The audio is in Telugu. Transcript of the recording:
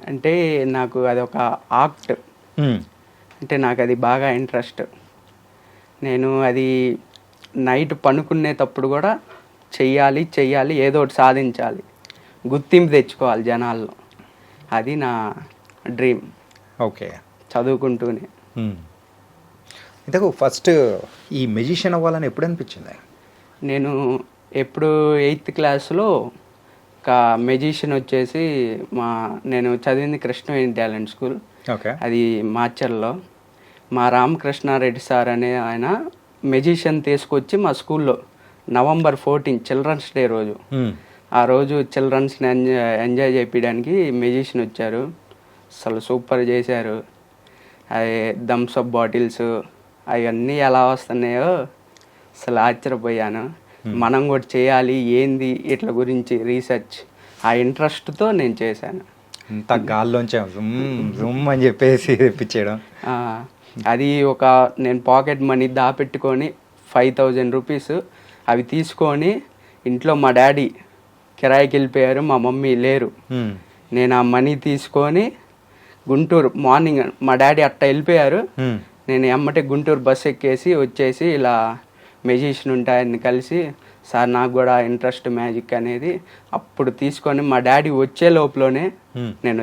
అంటే నాకు అదొక ఆర్ట్. అంటే నాకు అది బాగా ఇంట్రెస్ట్. నేను అది నైట్ పనుకునేటప్పుడు కూడా చెయ్యాలి ఏదో ఒకటి సాధించాలి, గుర్తింపు తెచ్చుకోవాలి జనాల్లో. అది నా డ్రీమ్. ఓకే. చదువుకుంటూనే. ఇంతకు ఫస్ట్ ఈ మెజిషియన్ అవ్వాలని ఎప్పుడు అనిపించింది? నేను ఎప్పుడు 8th క్లాస్లో ఒక మెజిషియన్ వచ్చేసి నేను చదివింది కృష్ణవేణి టాలెంట్ స్కూల్. ఓకే. అది మాచర్లో. మా రామకృష్ణారెడ్డి సార్ అనే ఆయన మెజిషియన్ తీసుకొచ్చి మా స్కూల్లో November 14 చిల్డ్రన్స్ డే రోజు, ఆ రోజు చిల్డ్రన్స్ని ఎంజాయ్ చేయడానికి మెజిషియన్ వచ్చారు. అసలు సూపర్ చేశారు. అది థమ్స్అప్ బాటిల్స్ అవన్నీ ఎలా వస్తున్నాయో అసలు ఆశ్చర్యపోయాను. మనం కూడా చేయాలి, ఏంది ఇట్లా గురించి రీసెర్చ్, ఆ ఇంట్రెస్ట్తో నేను చేశాను. అంత గాల్లోంచే జూమ్ అని చెప్పేసి తెప్పించేయడం. అది నేను పాకెట్ మనీ దాపెట్టుకొని 5,000 రూపీస్ అవి తీసుకొని ఇంట్లో మా డాడీ కిరాయికి వెళ్ళిపోయారు, మా మమ్మీ లేరు. నేను ఆ మనీ తీసుకొని గుంటూరు మార్నింగ్ మా డాడీ అట్ట వెళ్ళిపోయారు. నేను ఎమ్మటే గుంటూరు బస్ ఎక్కేసి వచ్చేసి ఇలా మెజిషియన్ ఉంటాయని కలిసి, సార్ నాకు కూడా ఇంట్రెస్ట్ మ్యాజిక్ అనేది అప్పుడు తీసుకొని మా డాడీ వచ్చే లోపలనే నేను